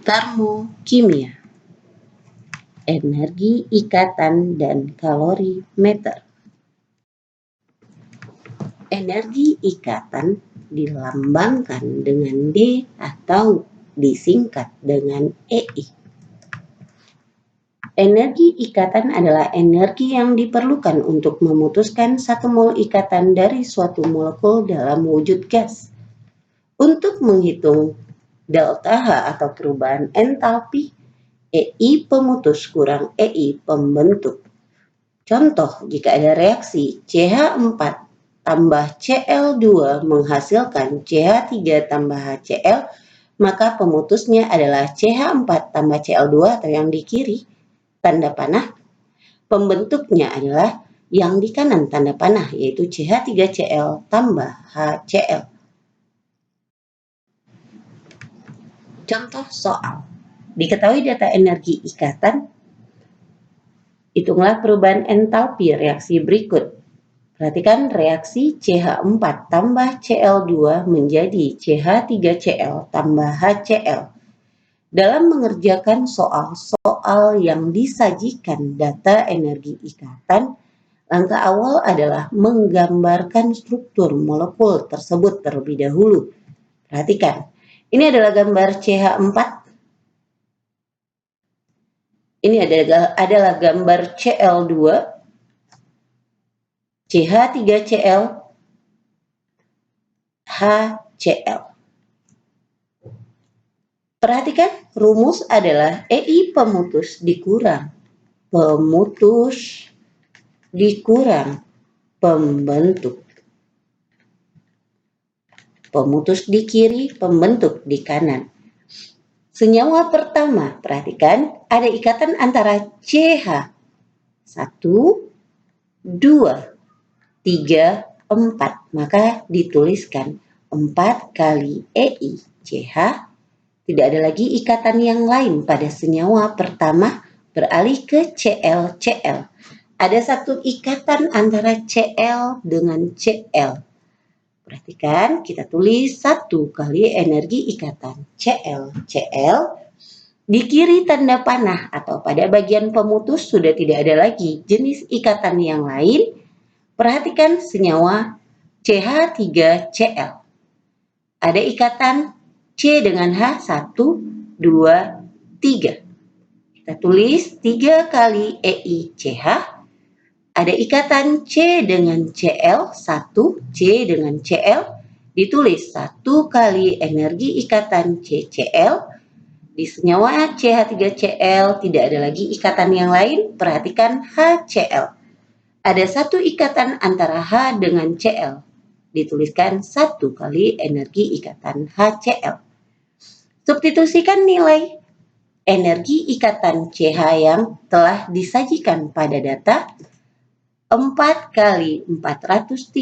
Termokimia, energi ikatan dan kalorimeter. Energi ikatan dilambangkan dengan D atau disingkat dengan EI. Energi ikatan adalah energi yang diperlukan untuk memutuskan satu mol ikatan dari suatu molekul dalam wujud gas. Untuk menghitung delta H atau perubahan entalpi, EI pemutus kurang EI pembentuk. Contoh, jika ada reaksi CH4 tambah Cl2 menghasilkan CH3 tambah HCl, maka pemutusnya adalah CH4 tambah Cl2 atau yang di kiri, tanda panah. Pembentuknya adalah yang di kanan, tanda panah, yaitu CH3Cl tambah HCl. Contoh soal. Diketahui data energi ikatan, hitunglah perubahan entalpi reaksi berikut. Perhatikan reaksi CH4 tambah Cl2 menjadi CH3Cl tambah HCl. Dalam mengerjakan soal-soal yang disajikan data energi ikatan, langkah awal adalah menggambarkan struktur molekul tersebut terlebih dahulu. Perhatikan, ini adalah gambar CH4. Ini adalah gambar Cl2, CH3Cl, HCl. Perhatikan, rumus adalah EI pemutus dikurang pembentuk. Pemutus di kiri, pembentuk di kanan. Senyawa pertama, perhatikan ada ikatan antara CH 1, 2, 3, 4. Maka dituliskan 4 kali EI CH. Tidak ada lagi ikatan yang lain pada senyawa pertama, beralih ke ClCl. Ada satu ikatan antara Cl dengan Cl. Perhatikan, kita tulis 1 kali energi ikatan ClCl. Di kiri tanda panah atau pada bagian pemutus sudah tidak ada lagi jenis ikatan yang lain. Perhatikan senyawa CH3Cl. Ada ikatan C dengan H, 1, 2, 3. Kita tulis 3 kali EI CH. Ada ikatan C dengan Cl, 1, C dengan Cl, ditulis 1 kali energi ikatan CCl. Di senyawa CH3Cl tidak ada lagi ikatan yang lain, perhatikan HCl. Ada satu ikatan antara H dengan Cl, dituliskan 1 kali energi ikatan HCl. Substitusikan nilai energi ikatan CH yang telah disajikan pada data. 4 kali 413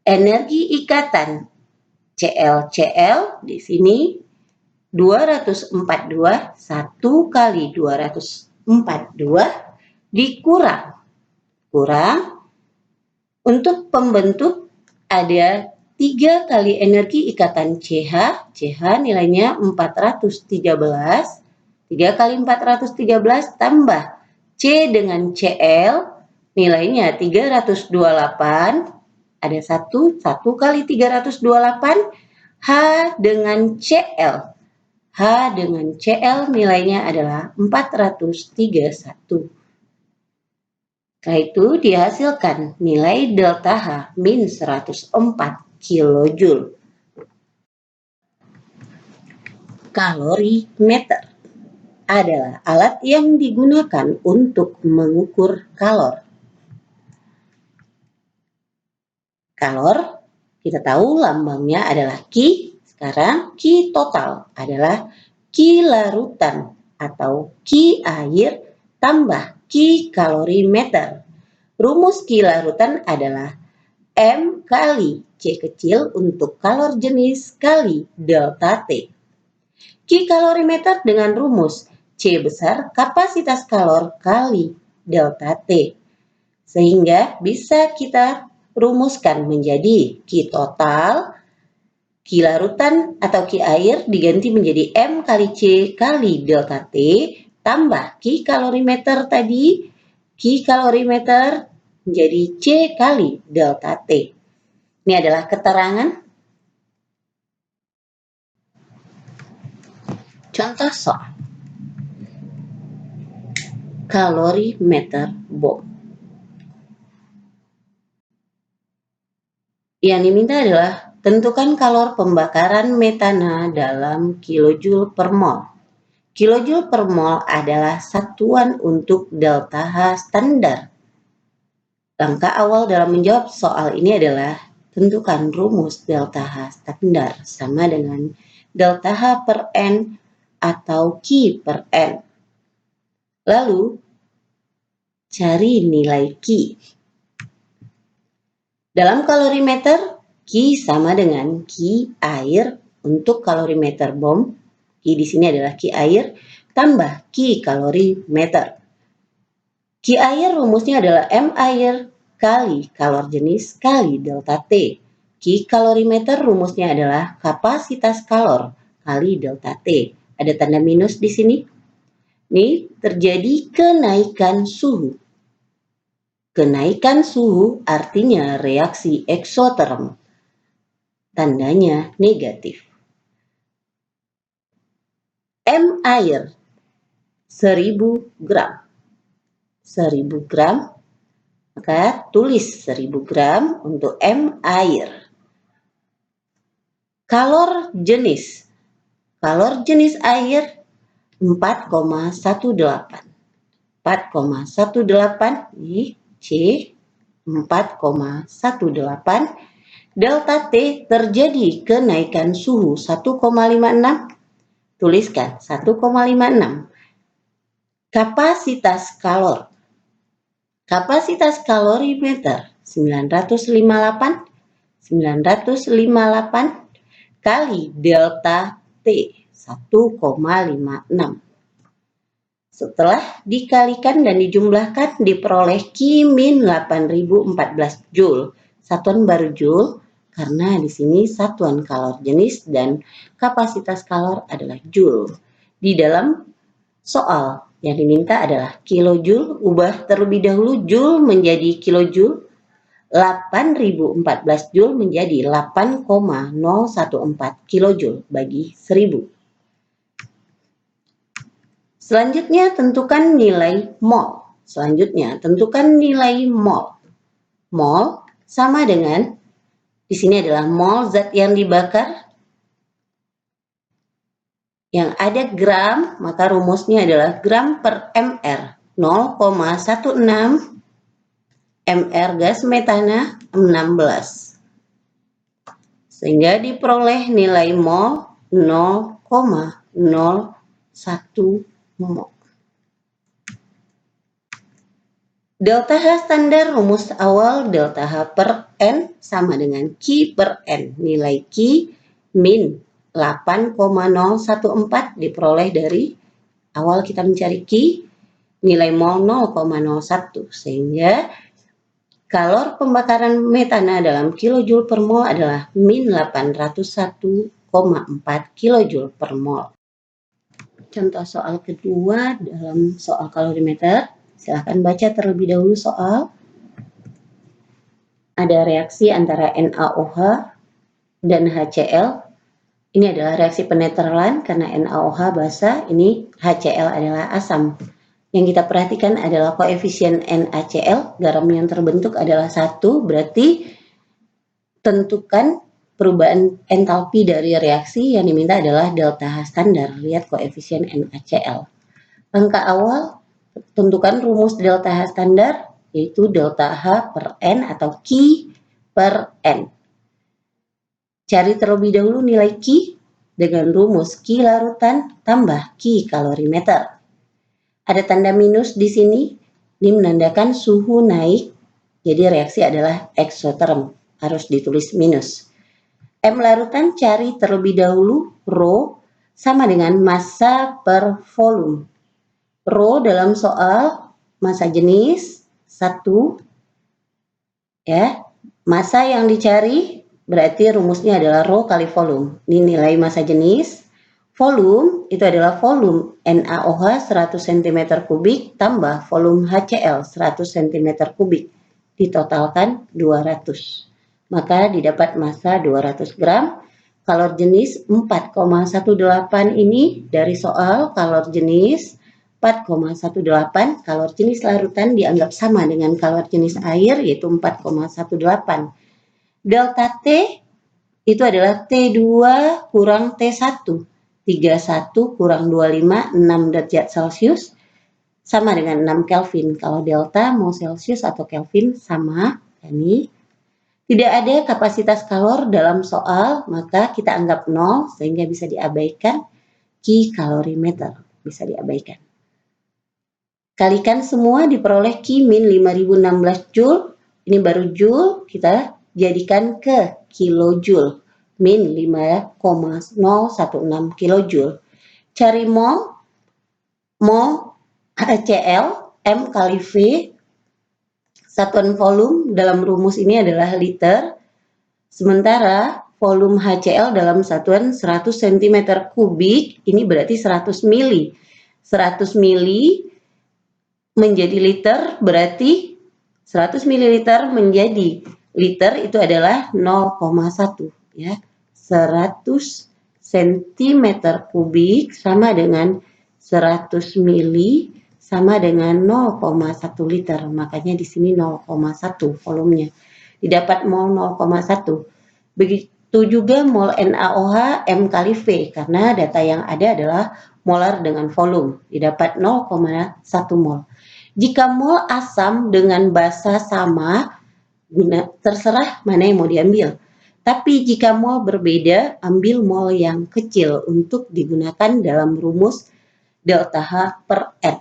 energi ikatan ClCl di sini 242, 1 kali 242 dikurang untuk pembentuk ada 3 kali energi ikatan CH nilainya 413, 3 kali 413 tambah C dengan Cl nilainya 328, ada 1 kali 328, H dengan Cl. H dengan Cl nilainya adalah 431. Setelah itu dihasilkan nilai delta H min 104 kJ. Kalorimeter adalah alat yang digunakan untuk mengukur kalor. Kalor, kita tahu lambangnya adalah Ki. Sekarang Ki total adalah Ki larutan atau Ki air tambah Ki kalorimeter. Rumus Ki larutan adalah M kali C kecil untuk kalor jenis kali delta T. Ki kalorimeter dengan rumus C besar kapasitas kalor kali delta T. Sehingga bisa kita rumuskan menjadi Ki total Q larutan atau Q air diganti menjadi M kali C kali delta T tambah Q kalorimeter tadi, Q kalorimeter menjadi C kali delta T. Ini adalah keterangan. Contoh soal. Kalorimeter bom. Yang diminta adalah tentukan kalor pembakaran metana dalam kilojoule per mol. Kilojoule per mol adalah satuan untuk delta H standar. Langkah awal dalam menjawab soal ini adalah tentukan rumus delta H standar sama dengan delta H per N atau Q per N. Lalu, cari nilai Q. Dalam kalorimeter, Q sama dengan Q air untuk kalorimeter bom. Q di sini adalah Q air tambah Q kalorimeter. Q air rumusnya adalah M air kali kalor jenis kali delta T. Q kalorimeter rumusnya adalah kapasitas kalor kali delta T. Ada tanda minus di sini. Ini terjadi kenaikan suhu. Kenaikan suhu artinya reaksi eksoterm. Tandanya negatif. M air 1000 gram. 1000 gram, maka tulis 1000 gram untuk M air. Kalor jenis air 4,18. 4,18 di C 4,18. Delta T terjadi kenaikan suhu 1,56. Tuliskan 1,56. Kapasitas kalor. Kapasitas kalorimeter 958 kali delta T 1,56. Setelah dikalikan dan dijumlahkan diperoleh Q min 8014 Joule. Satuan baru Joule karena di sini satuan kalor jenis dan kapasitas kalor adalah Joule. Di dalam soal yang diminta adalah kilojoule, ubah terlebih dahulu Joule menjadi kilojoule, 8014 Joule menjadi 8,014 kilojoule bagi 1000. Selanjutnya tentukan nilai mol. Mol sama dengan di sini adalah mol zat yang dibakar. Yang ada gram, maka rumusnya adalah gram per mr. 0,16 mr gas metana 16. Sehingga diperoleh nilai mol 0,01 mol. Delta H standar rumus awal delta H per N sama dengan Q per N. Nilai Q min 8,014 diperoleh dari awal kita mencari Q, nilai mol 0,01. Sehingga kalor pembakaran metana dalam kilojoule per mol adalah min 801,4 kilojoule per mol. Contoh soal kedua dalam soal kalorimeter. Silahkan baca terlebih dahulu soal. Ada reaksi antara NaOH dan HCl. Ini adalah reaksi penetralan karena NaOH basa, ini HCl adalah asam. Yang kita perhatikan adalah koefisien NaCl, garam yang terbentuk adalah 1, berarti tentukan perubahan entalpi dari reaksi yang diminta adalah delta H standar. Lihat koefisien NaCl. Langkah awal, tentukan rumus delta H standar, yaitu delta H per N atau Q per N. Cari terlebih dahulu nilai Q dengan rumus Q larutan tambah Q kalorimeter. Ada tanda minus di sini, ini menandakan suhu naik, jadi reaksi adalah eksoterm, harus ditulis minus. M larutan cari terlebih dahulu, rho sama dengan massa per volume. Rho dalam soal massa jenis 1, ya, massa yang dicari berarti rumusnya adalah rho kali volume. Ini nilai massa jenis. Volume itu adalah volume NaOH 100 cm3 tambah volume HCl 100 cm3. Ditotalkan 200. Maka didapat massa 200 gram. Kalor jenis 4,18 ini dari soal kalor jenis 4,18, kalor jenis larutan dianggap sama dengan kalor jenis air yaitu 4,18. Delta T itu adalah T2 kurang T1. 31 kurang 25, 6 derajat Celcius sama dengan 6 Kelvin. Kalau delta mau Celsius atau Kelvin sama, ini tidak ada kapasitas kalor dalam soal, maka kita anggap 0 sehingga bisa diabaikan. Kikalorimeter bisa diabaikan. Kalikan semua diperoleh Ki min 5016 Joule. Ini baru Joule, kita jadikan ke kilojoule. Min 5,016 kilojoule. Cari mol HCl, M kali V. Satuan volume dalam rumus ini adalah liter. Sementara volume HCl dalam satuan 100 cm3 ini berarti 100 mili. 100 mili menjadi liter berarti 100 ml menjadi liter itu adalah 0,1 ya. 100 cm3 sama dengan 100 mili sama dengan 0,1 liter. Makanya di sini 0,1 volumenya. Didapat mol 0,1. Begitu juga mol NaOH M kali V karena data yang ada adalah molar dengan volume. Didapat 0,1 mol. Jika mol asam dengan basa sama, terserah mana yang mau diambil. Tapi jika mol berbeda, ambil mol yang kecil untuk digunakan dalam rumus delta H per N.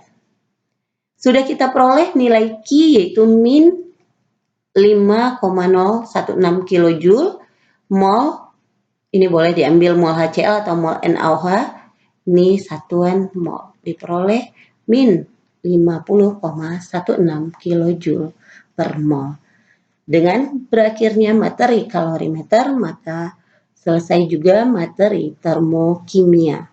Sudah kita peroleh nilai Ki yaitu min 5,016 kilojoule. Mol, ini boleh diambil mol HCl atau mol NaOH. Ini satuan mol. Diperoleh min 50,16 kilojoule per mol. Dengan berakhirnya materi kalorimeter, maka selesai juga materi termokimia.